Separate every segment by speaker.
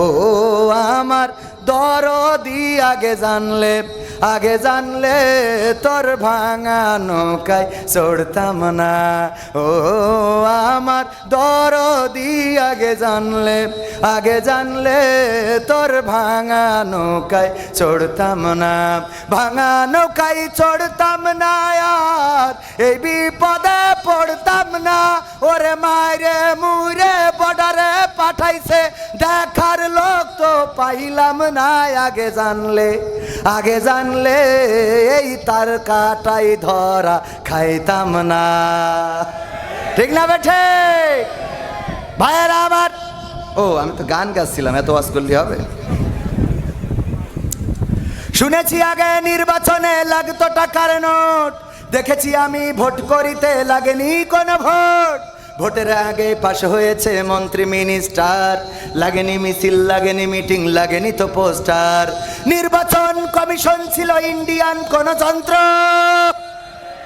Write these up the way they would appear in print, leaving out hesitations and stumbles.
Speaker 1: ও আমার দরদি আগে জানলে তোর ভাঙা নৌকায় চড়তাম না। ও আমার দরদি আগে জানলে তোর ভাঙা নৌকায় চড়তাম না। ভাঙা নৌকায় চড়তাম না আর এই বিপদে পড়তাম না। ওরে মায়েরে মুরে বর্ডারে পাঠাইছে দেখার লোক তো পাইলাম না। আগে জানলে এই তার কাটাই ধরা খাইতাম না। ঠিক না বেঠে ভাইয়েরা আমার? ও আমি তো গান গাচ্ছিলাম, এত ওয়াজ করলে হবে? শুনেছি আগে নির্বাচনে লাগতো টাকার নোট, দেখেছি আমি ভোট করিতে লাগেনি কোনো ভোট। ভোটের আগে পাশ হয়েছে মন্ত্রী মিনিস্টার, লাগেনি মিছিল, লাগেনি মিটিং, লাগেনি তো পোস্টার। নির্বাচন কমিশন ছিল ইন্ডিয়ান কোন যন্ত্র।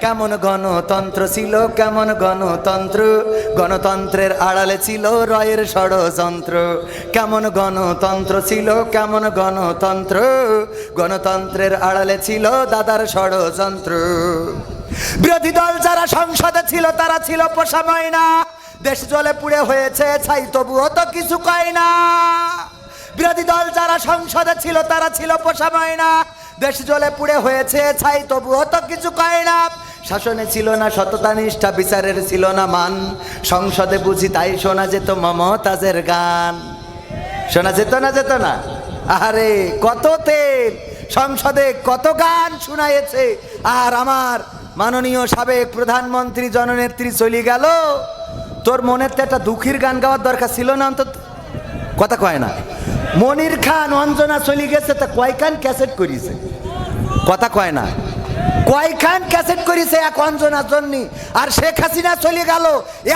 Speaker 1: কেমন গণতন্ত্র ছিল, কেমন গণতন্ত্র, গণতন্ত্রের আড়ালে ছিল রয়ের ষড়যন্ত্র। কেমন গণতন্ত্র ছিল, কেমন গণতন্ত্র, গণতন্ত্রের আড়ালে ছিল দাদার ষড়যন্ত্র। বিরোধী দল যারা সংসদে ছিল তারা ছিল পোষা ময়না, দেশ জলে পুড়ে হয়েছে ছাই তবুও তো কিছু কয় না। বিরোধী দল যারা সংসদে ছিল তারা ছিল পোষা ময়না, দেশ জলে পুড়ে হয়েছে ছাই তবুও তো কিছু কয় না। শাসনে ছিল না সততা নিষ্ঠা, বিচারের ছিল না মান, সংসদে বুঝি তাই শোনা যেত মমতাজের গান। শোনা যেত না? আরে কত তেল, সংসদে কত গান শুনাইছে। আর আমার মাননীয় সাবেক প্রধানমন্ত্রী জননেত্রী চলে গেল, তোর মনের তো একটা দুঃখের গান গাওয়ার দরকার ছিল না অন্তত? কথা কয় না? মনির খান অঞ্জনা চলে গেছে, তা কয়খান ক্যাসেট করিছে? কথা কয় না? কয়খান ক্যাসেট করিছে এক অঞ্জনার জন্য। আর শেখ হাসিনা চলে গেল,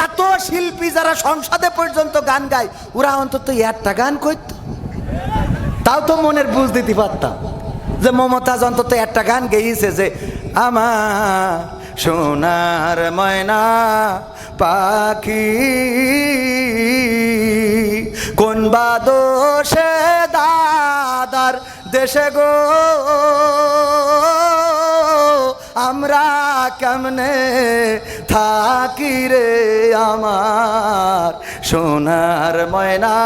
Speaker 1: এত শিল্পী যারা সংসদে পর্যন্ত গান গায়, ওরা অন্তত একটা গান করত, তাও তো মনের বুঝ দিতে পারতাম যে মমতাজ অন্তত একটা গান গেয়েছে যে আমার সোনার ময়না পাখি কোন বাদোষে দাদার দেশে গো আমরা কেমনে থাকি রে আমার সোনার ময়না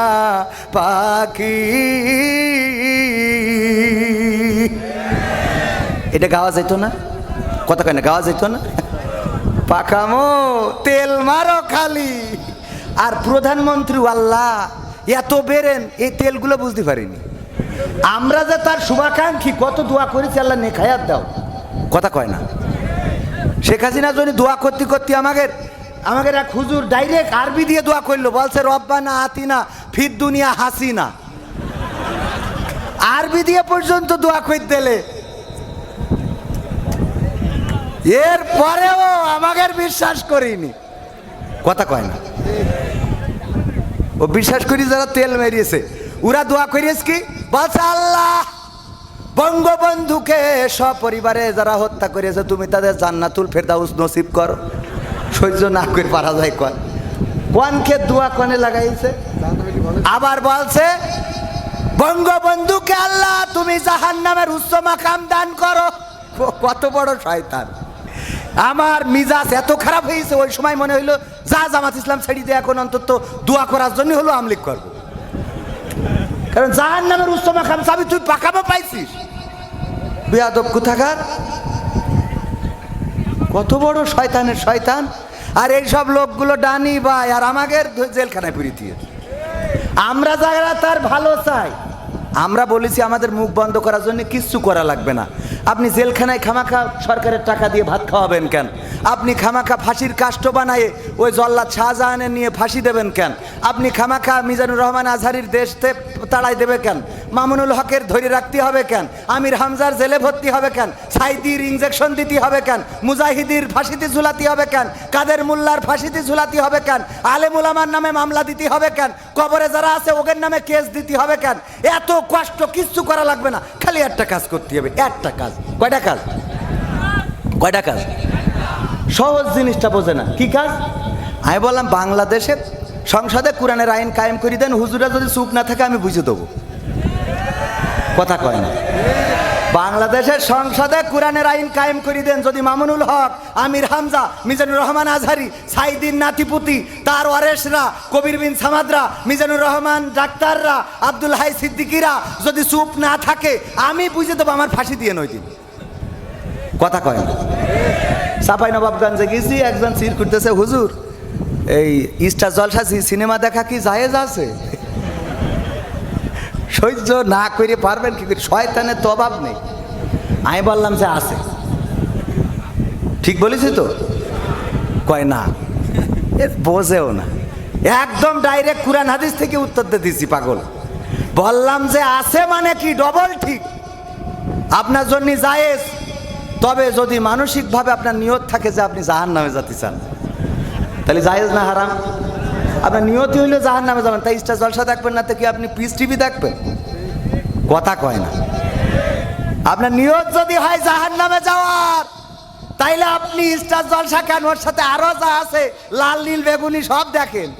Speaker 1: পাখি। এটা গাওয়া যেত না? কথা কয় না? গাওয়া যেত না? পাকামো তেল মারো খালি। আর প্রধানমন্ত্রী আল্লাহ এত বেরেন, এই তেলগুলো বুঝতে পারিনি আমরা যে তার শুভাকাঙ্ক্ষী, কত দোয়া করেছি আল্লাহ নেখায়াত দাও। কথা কয় না? শেখ হাসিনা যদি দোয়া করতে করতে আমাদের এক হুজুর ডাইরেক্ট আরবি দিয়ে দোয়া করলো, বলছে রব্বানা আতিনা ফিদ দুনিয়া হাসিনা। আরবি দিয়ে পর্যন্ত দোয়া করতে দিলে, এর পরেও আমাদের বিশ্বাস করিনি। কথা কয় না? ও বিশ্বাস করি যারা তেল মেরিয়েছে, ওরা দোয়া করিয়েছে কি? বলছে আল্লাহ বঙ্গবন্ধুকে সপরিবারে যারা হত্যা করেছে তুমি তাদের জান্নাতুল ফেরদাউস নসিব করো। সহ্য না করে পারা যায় কন? কোনকে দোয়া কনে লাগাইছে? আবার বলছে বঙ্গবন্ধুকে আল্লাহ তুমি জাহান্নামের উচ্চ মাকাম দান করো। কত বড় শয়তান! আমার মিজাজ এত খারাপ হয়েছে, ওই সময় মনে হইলো যা জামাত ইসলাম ছেড়ে দিয়ে এখন অন্তত দোয়া করার জন্য হলো আমলিক করবো, কারণ জাহান্নামের উচ্চ মাকাম চাবি তুই পাকামো পাইছিস। বেয়াদব কোথাকার! কত বড় শয়তানের শয়তান! আর এই সব লোকগুলো ডানি ভাই, আর আমাদের জেলখানায় পুরি দিয়ে। আমরা যারা তার ভালো চাই, আমরা বলেছি আমাদের মুখ বন্ধ করার জন্য কিচ্ছু করা লাগবে না। আপনি জেলখানায় খামাখা সরকারের টাকা দিয়ে ভাত খাওয়াবেন কেন? আপনি খামাখা ফাঁসির কাষ্ট বানায়ে ওই জল্লাদ শাহজাহানের নিয়ে ফাঁসি দেবেন কেন? আপনি খামাখা মিজানুর রহমান আজহারির দেশতে তাড়াই দেবে কেন? মামুনুল হকের ধরে রাখতে হবে কেন? আমির হামজার জেলে ভর্তি হবে কেন? সাইদির ইঞ্জেকশন দিতে হবে কেন? মুজাহিদির ফাঁসিতে ঝুলাতে হবে কেন? কাদের মোল্লার ফাঁসিতে ঝুলাতে হবে কেন? আলেম উলামার নামে মামলা দিতে হবে কেন? কবরে যারা আছে ওদের নামে কেস দিতে হবে কেন? এত কষ্ট কিচ্ছু করা লাগবে না, খালি একটা কাজ করতে হবে। একটা কাজ। কয়টা কাজ? কয়টা কাজ? সহজ জিনিসটা বোঝে না। কি কাজ? আমি বললাম বাংলাদেশের সংসদে কোরআনের আইন কায়েম করে দেন, হুজুরা যদি চুপ না থাকে আমি বুঝে দেবো। কথা কয় না? বাংলাদেশের সংসদে কোরআনের আইন কায়েম করে দেন, যদি মামুনুল হক, আমির হামজা, মিজানুর রহমান আজহারি, সাইদিন নাতিপুতি, তার ওয়ারেসরা, কবির বিন সামাদরা, মিজানুর রহমান ডাক্তাররা, আব্দুল হাই সিদ্দিকিরা যদি চুপ না থাকে আমি বুঝে দেবো, আমার ফাঁসি দিয়ে নয় দিন। কথা কয় না? চাপাই নবাবগঞ্জে গেছি, একজন সির করতেছে, হুজুর এই স্টার জলসা সিনেমা দেখা কি জায়েজ আছে? সহ্য না করে পারবেন কি করে? শয়তানের তো অভাব নেই। আমি বললাম যে আছে। ঠিক বলেছি তো? কয় না, এ বোঝেও না, একদম ডাইরেক্ট কুরআন হাদিস থেকে উত্তর দিয়ে দিছি পাগল। বললাম যে আছে মানে কি ডবল ঠিক, আপনার জন্য জায়েজ, তবে যদি মানসিকভাবে আপনার নিয়ত থাকে যে আপনি জাহান্নামে যেতে চান, তাহলে জায়েজ না হারাম? আপনার নিয়তি হইলে জাহান্নামে যাবেন, তাই স্টার জলসা দেখবেন না তো কি আপনি পিস টিভি দেখবেন? কথা কয় না? আপনার নিয়ত যদি হয় জাহান্নামে যাওয়ার, তাইলে আপনি স্টার জলসা কেন, ওর সাথে আরো যা আছে লাল নীল বেগুনি সব দেখেন।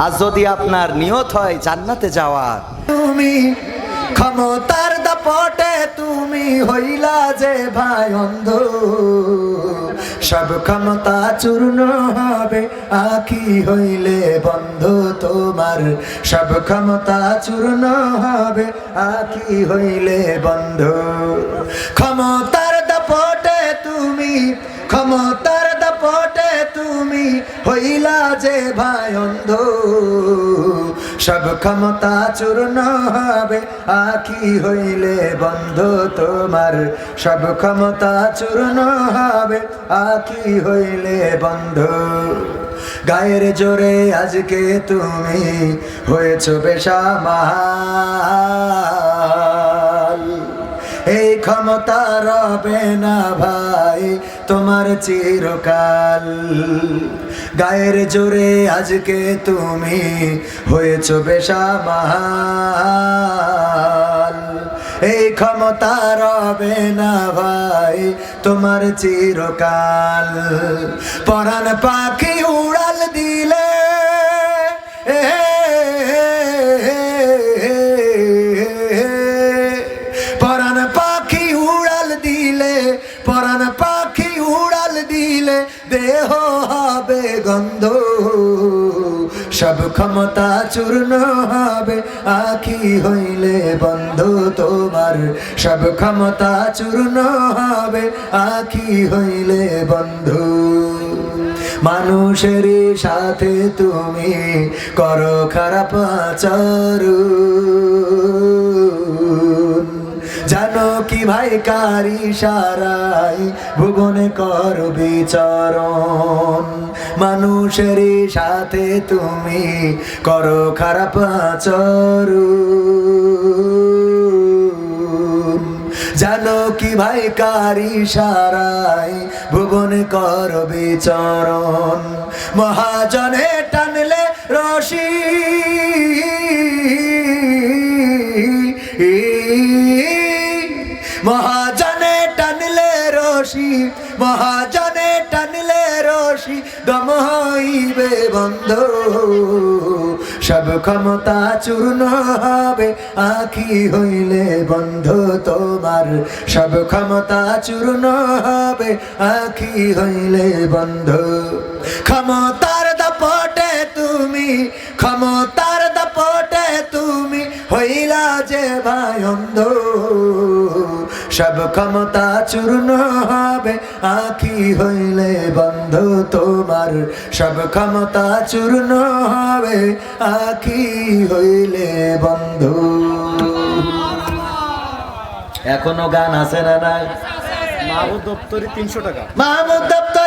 Speaker 1: আর যদি আপনার নিয়ত হয় জান্নাতে যাওয়ার, তুমি ক্ষমতার দাপটে তুমি হইলা যে ভাই অন্ধ, সব ক্ষমতা চূর্ণ হবে আখি হইলে বন্ধ তোমার, সব ক্ষমতা চূর্ণ হবে আখি হইলে বন্ধ। ক্ষমতার দাপটে তুমি, ক্ষমতার দাপটে তুমি হইলা যে ভাই অন্ধ, সব ক্ষমতা চূর্ণ হবে আখি হইলে বন্ধ তোমার, সব ক্ষমতা চূর্ণ হবে আখি হইলে বন্ধ। গায়ের জোরে আজকে তুমি হয়েছ বেসামাল, এই ক্ষমতা রবে না ভাই তোমার চিরকাল। গায়ের জোরে আজকে তুমি হয়েছ বেসামাল, এই ক্ষমতা রবে না ভাই তোমার চিরকাল। পরাণ পাখি উড়াল দিলে পরাণ পাখি উড়াল দিলে, পরাণ পাখি উড়াল দিলে দেহ হবে গন্ধ, সব ক্ষমতা চূর্ণ হবে আখি হইলে বন্ধ তোমার, সব ক্ষমতা চূর্ণ হবে আখি হইলে বন্ধু। মানুষের সাথে তুমি করো খারাপ আচরণ, জানো কি ভাই কারি সারাই ভুবনে কর বিচরণ। মানুষের সাথে তুমি করো খারাপ আচরণ, জানো কি ভাই কারি সারাই ভুবনে কর বিচরণ। মহাজনে টানলে রশি, মহাজনে টানলে রশি, মহাজনে টানলে রশি দম হইবে বন্ধ, সব ক্ষমতা চূর্ণ হবে আখি হইলে বন্ধ তোমার, সব ক্ষমতা চূর্ণ হবে আখি হইলে বন্ধ। ক্ষমতার দাপটে তুমি, ক্ষমতার দাপটে তুমি হইলা যে ভাই অন্ধ, সব ক্ষমতা চূর্ণ হবে আখি হইলে বন্ধ তোমার, সব ক্ষমতা চূর্ণ হবে আখি হইলে বন্ধ। এখনো গান আছে না নাই?
Speaker 2: মাহমুদ দপ্তরি 300 টাকা।
Speaker 1: মাহমুদ দপ্তরি